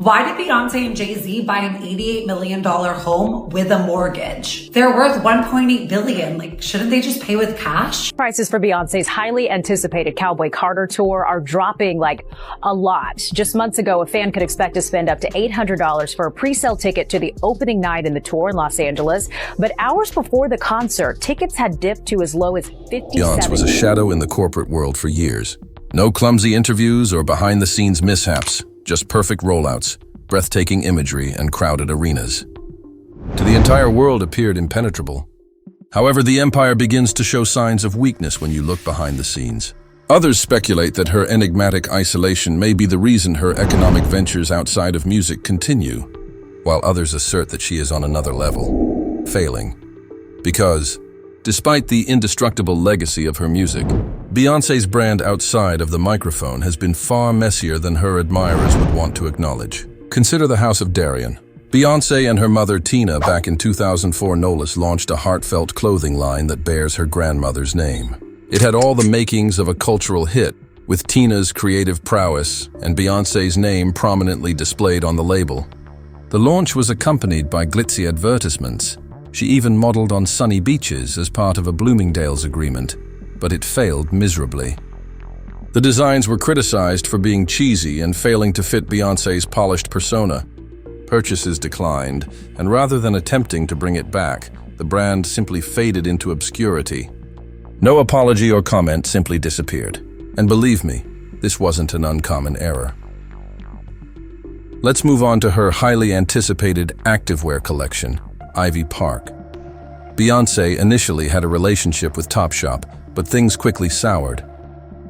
Why did Beyoncé and Jay-Z buy an $88 million home with a mortgage? They're worth $1.8 billion. Like, shouldn't they just pay with cash? Prices for Beyoncé's highly anticipated Cowboy Carter tour are dropping like a lot. Just months ago, a fan could expect to spend up to $800 for a pre-sale ticket to the opening night in the tour in Los Angeles. But hours before the concert, tickets had dipped to as low as $57. Beyoncé was a shadow in the corporate world for years. No clumsy interviews or behind-the-scenes mishaps. Just perfect rollouts, breathtaking imagery, and crowded arenas. To the entire world appeared impenetrable. However, the empire begins to show signs of weakness when you look behind the scenes. Others speculate that her enigmatic isolation may be the reason her economic ventures outside of music continue, while others assert that she is on another level, failing. Because, despite the indestructible legacy of her music, Beyoncé's brand outside of the microphone has been far messier than her admirers would want to acknowledge. Consider the House of Darian. Beyoncé and her mother Tina back in 2004 launched a heartfelt clothing line that bears her grandmother's name. It had all the makings of a cultural hit, with Tina's creative prowess and Beyoncé's name prominently displayed on the label. The launch was accompanied by glitzy advertisements. She even modeled on sunny beaches as part of a Bloomingdale's agreement, but it failed miserably. The designs were criticized for being cheesy and failing to fit Beyoncé's polished persona. Purchases declined, and rather than attempting to bring it back, the brand simply faded into obscurity. No apology or comment, simply disappeared. And believe me, this wasn't an uncommon error. Let's move on to her highly anticipated activewear collection, Ivy Park. Beyoncé initially had a relationship with Topshop, but things quickly soured.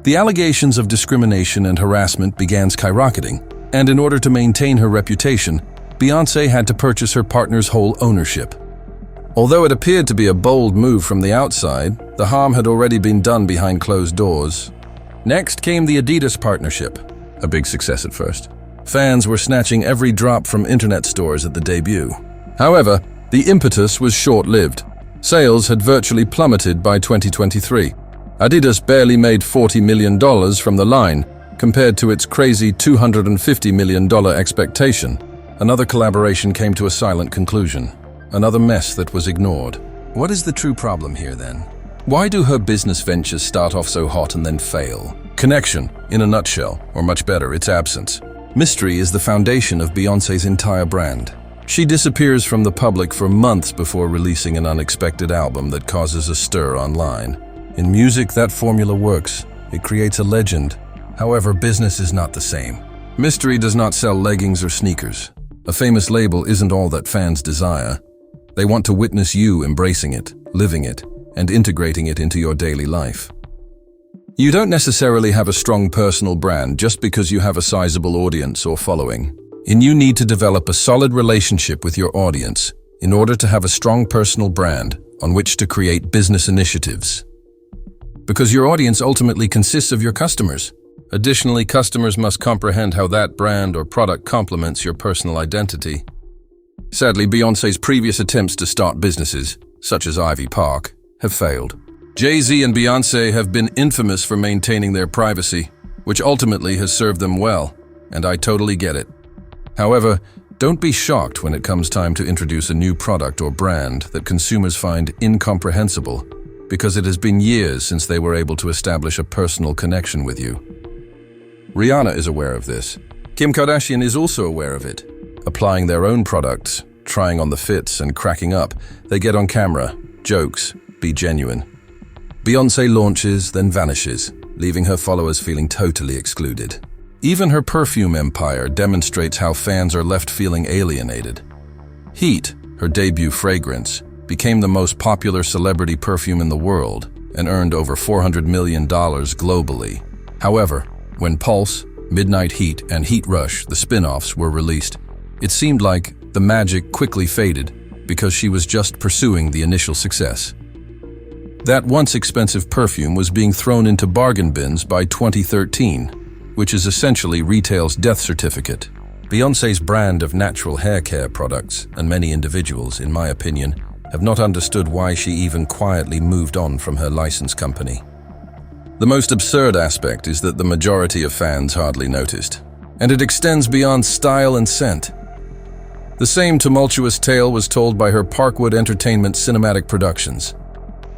The allegations of discrimination and harassment began skyrocketing, and in order to maintain her reputation, Beyoncé had to purchase her partner's whole ownership. Although it appeared to be a bold move from the outside, the harm had already been done behind closed doors. Next came the Adidas partnership, a big success at first. Fans were snatching every drop from internet stores at the debut. However, the impetus was short-lived. Sales had virtually plummeted by 2023. Adidas barely made $40 million from the line, compared to its crazy $250 million expectation. Another collaboration came to a silent conclusion. Another mess that was ignored. What is the true problem here then? Why do her business ventures start off so hot and then fail? Connection, in a nutshell, or much better, its absence. Mystery is the foundation of Beyoncé's entire brand. She disappears from the public for months before releasing an unexpected album that causes a stir online. In music, that formula works. It creates a legend. However, business is not the same. Mystery does not sell leggings or sneakers. A famous label isn't all that fans desire. They want to witness you embracing it, living it, and integrating it into your daily life. You don't necessarily have a strong personal brand just because you have a sizable audience or following. And you need to develop a solid relationship with your audience in order to have a strong personal brand on which to create business initiatives. Because your audience ultimately consists of your customers. Additionally, customers must comprehend how that brand or product complements your personal identity. Sadly, Beyoncé's previous attempts to start businesses, such as Ivy Park, have failed. Jay-Z and Beyoncé have been infamous for maintaining their privacy, which ultimately has served them well, and I totally get it. However, don't be shocked when it comes time to introduce a new product or brand that consumers find incomprehensible, because it has been years since they were able to establish a personal connection with you. Rihanna is aware of this. Kim Kardashian is also aware of it. Applying their own products, trying on the fits and cracking up, they get on camera, jokes, be genuine. Beyoncé launches, then vanishes, leaving her followers feeling totally excluded. Even her perfume empire demonstrates how fans are left feeling alienated. Heat, her debut fragrance, became the most popular celebrity perfume in the world and earned over $400 million globally. However, when Pulse, Midnight Heat, and Heat Rush, the spin-offs, were released, it seemed like the magic quickly faded because she was just pursuing the initial success. That once expensive perfume was being thrown into bargain bins by 2013, which is essentially retail's death certificate. Beyoncé's brand of natural hair care products, and many individuals, in my opinion, have not understood why she even quietly moved on from her license company. The most absurd aspect is that the majority of fans hardly noticed. and it extends beyond style and scent. The same tumultuous tale was told by her Parkwood Entertainment Cinematic Productions.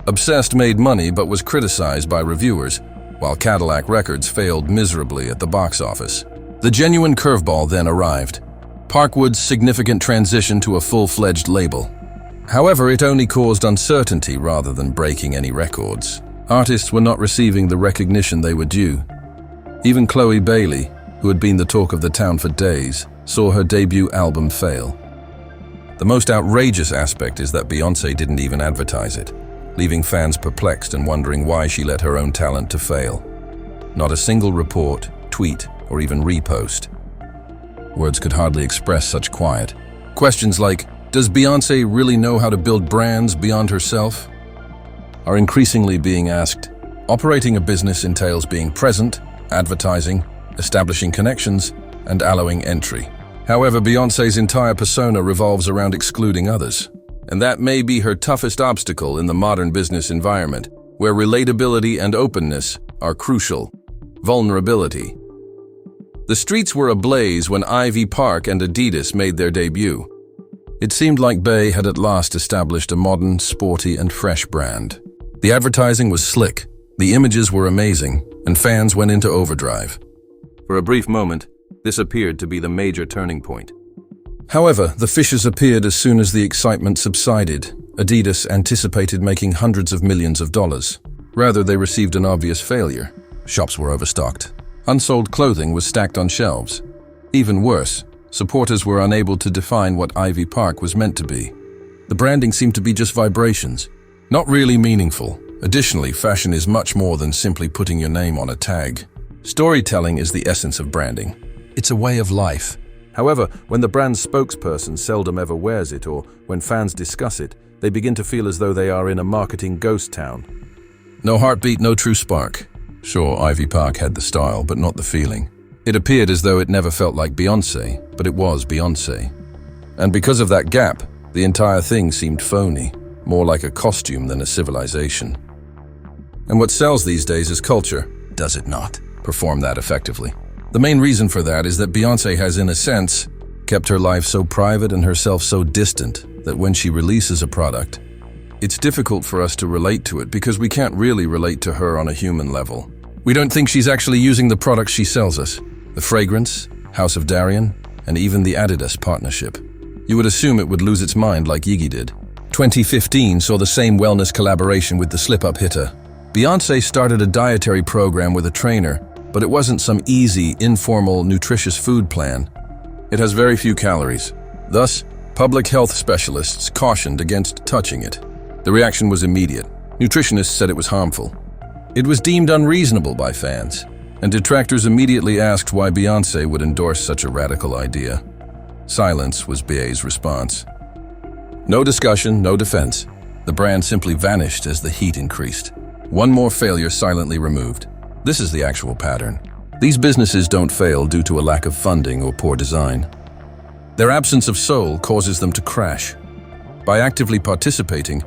Obsessed made money but was criticized by reviewers, while Cadillac Records failed miserably at the box office. The genuine curveball then arrived: Parkwood's significant transition to a full-fledged label. However, it only caused uncertainty rather than breaking any records. Artists were not receiving the recognition they were due. Even Chloe Bailey, who had been the talk of the town for days, saw her debut album fail. The most outrageous aspect is that Beyoncé didn't even advertise it, leaving fans perplexed and wondering why she let her own talent to fail. Not a single report, tweet, or even repost. Words could hardly express such quiet. Questions like, does Beyoncé really know how to build brands beyond herself? Are increasingly being asked. Operating a business entails being present, advertising, establishing connections, and allowing entry. However, Beyoncé's entire persona revolves around excluding others. And that may be her toughest obstacle in the modern business environment, where relatability and openness are crucial. Vulnerability. The streets were ablaze when Ivy Park and Adidas made their debut. It seemed like Bey had at last established a modern, sporty, and fresh brand. The advertising was slick, the images were amazing, and fans went into overdrive. For a brief moment, this appeared to be the major turning point. However, the fissures appeared as soon as the excitement subsided. Adidas anticipated making hundreds of millions of dollars. Rather, they received an obvious failure. Shops were overstocked. Unsold clothing was stacked on shelves. Even worse, supporters were unable to define what Ivy Park was meant to be. The branding seemed to be just vibrations, not really meaningful. Additionally, fashion is much more than simply putting your name on a tag. Storytelling is the essence of branding. It's a way of life. However, when the brand's spokesperson seldom ever wears it, or when fans discuss it, they begin to feel as though they are in a marketing ghost town. No heartbeat, no true spark. Sure, Ivy Park had the style, but not the feeling. It appeared as though it never felt like Beyoncé, but it was Beyoncé. And because of that gap, the entire thing seemed phony, more like a costume than a civilization. And what sells these days is culture, does it not? Perform that effectively. The main reason for that is that Beyoncé has, in a sense, kept her life so private and herself so distant that when she releases a product, it's difficult for us to relate to it because we can't really relate to her on a human level. We don't think she's actually using the products she sells us. The fragrance, House of Darien, and even the Adidas partnership. You would assume it would lose its mind like Yigi did. 2015 saw the same wellness collaboration with the slip-up hitter. Beyoncé started a dietary program with a trainer, but it wasn't some easy, informal, nutritious food plan. It has very few calories. Thus, public health specialists cautioned against touching it. The reaction was immediate. Nutritionists said it was harmful. It was deemed unreasonable by fans, and detractors immediately asked why Beyoncé would endorse such a radical idea. Silence was Bey's response. No discussion, no defense. The brand simply vanished as the heat increased. One more failure silently removed. This is the actual pattern. These businesses don't fail due to a lack of funding or poor design. Their absence of soul causes them to crash. By actively participating,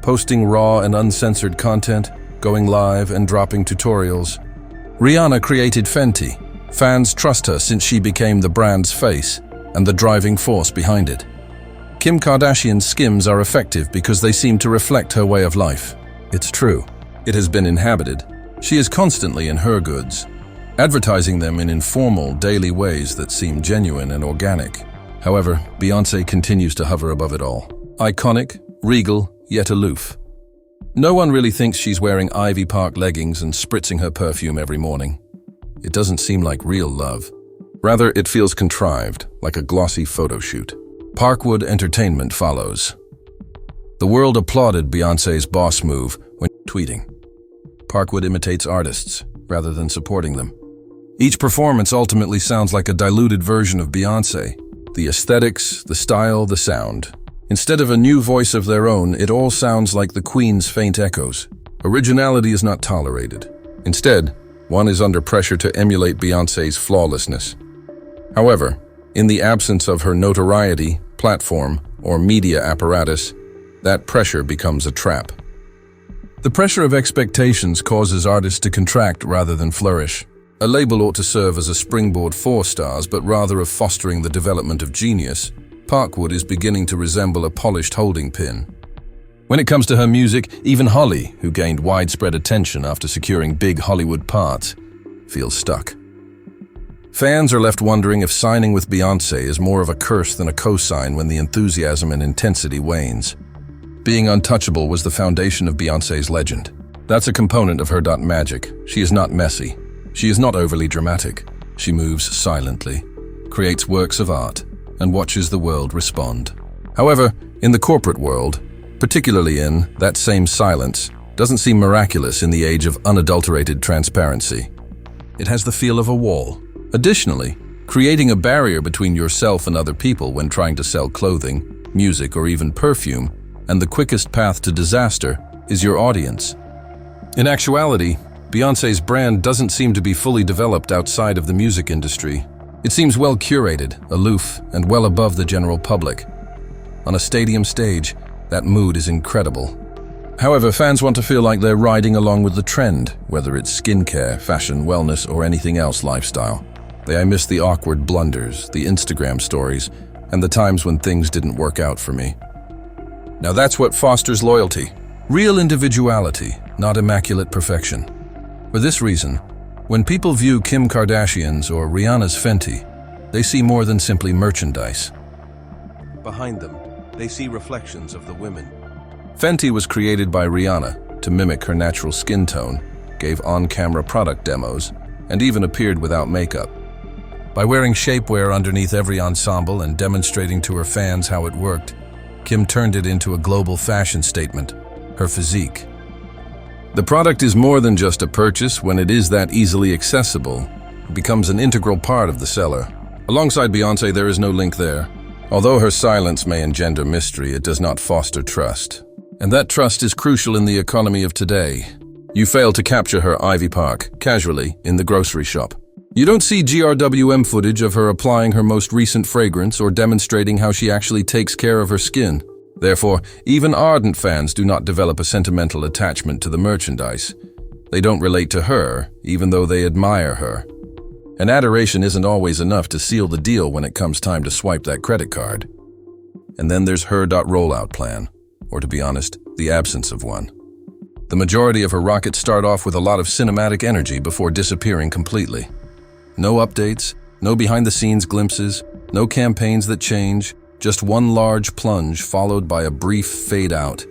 posting raw and uncensored content, going live and dropping tutorials, Rihanna created Fenty. Fans trust her since she became the brand's face and the driving force behind it. Kim Kardashian's skims are effective because they seem to reflect her way of life. It's true. It has been inhabited. She is constantly in her goods, advertising them in informal, daily ways that seem genuine and organic. However, Beyoncé continues to hover above it all. Iconic, regal, yet aloof. No one really thinks she's wearing Ivy Park leggings and spritzing her perfume every morning. It doesn't seem like real love. Rather, it feels contrived, like a glossy photo shoot. Parkwood Entertainment follows. The world applauded Beyoncé's boss move when tweeting. Parkwood imitates artists, rather than supporting them. Each performance ultimately sounds like a diluted version of Beyoncé. The aesthetics, the style, the sound. Instead of a new voice of their own, it all sounds like the Queen's faint echoes. Originality is not tolerated. Instead, one is under pressure to emulate Beyoncé's flawlessness. However, in the absence of her notoriety, platform, or media apparatus, that pressure becomes a trap. The pressure of expectations causes artists to contract rather than flourish. A label ought to serve as a springboard for stars, but rather of fostering the development of genius, Parkwood is beginning to resemble a polished holding pin. When it comes to her music, even Holly, who gained widespread attention after securing big Hollywood parts, feels stuck. Fans are left wondering if signing with Beyoncé is more of a curse than a cosign when the enthusiasm and intensity wanes. Being untouchable was the foundation of Beyoncé's legend. That's a component of her magic. She is not messy. She is not overly dramatic. She moves silently, creates works of art, and watches the world respond. However, in the corporate world, particularly in that same silence, doesn't seem miraculous in the age of unadulterated transparency. It has the feel of a wall. Additionally, creating a barrier between yourself and other people when trying to sell clothing, music, or even perfume, and the quickest path to disaster is your audience. In actuality, Beyoncé's brand doesn't seem to be fully developed outside of the music industry. It seems well curated, aloof, and well above the general public. On a stadium stage, that mood is incredible. However, fans want to feel like they're riding along with the trend, whether it's skincare, fashion, wellness, or anything else lifestyle. I miss the awkward blunders, the Instagram stories, and the times when things didn't work out for me. Now that's what fosters loyalty. Real individuality, not immaculate perfection. For this reason, when people view Kim Kardashian's or Rihanna's Fenty, they see more than simply merchandise. Behind them, they see reflections of the women. Fenty was created by Rihanna to mimic her natural skin tone, gave on-camera product demos, and even appeared without makeup. By wearing shapewear underneath every ensemble and demonstrating to her fans how it worked, Kim turned it into a global fashion statement, her physique. The product is more than just a purchase. When it is that easily accessible, it becomes an integral part of the seller. Alongside Beyoncé, there is no link there. Although her silence may engender mystery, it does not foster trust. And that trust is crucial in the economy of today. You fail to capture her Ivy Park, casually, in the grocery shop. You don't see GRWM footage of her applying her most recent fragrance or demonstrating how she actually takes care of her skin. Therefore, even ardent fans do not develop a sentimental attachment to the merchandise. They don't relate to her, even though they admire her. And adoration isn't always enough to seal the deal when it comes time to swipe that credit card. And then there's her rollout plan, or to be honest, the absence of one. The majority of her rockets start off with a lot of cinematic energy before disappearing completely. No updates, no behind-the-scenes glimpses, no campaigns that change, just one large plunge followed by a brief fade out.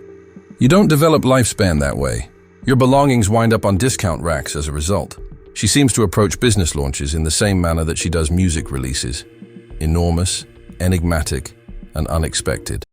You don't develop lifespan that way. Your belongings wind up on discount racks as a result. She seems to approach business launches in the same manner that she does music releases. Enormous, enigmatic, and unexpected.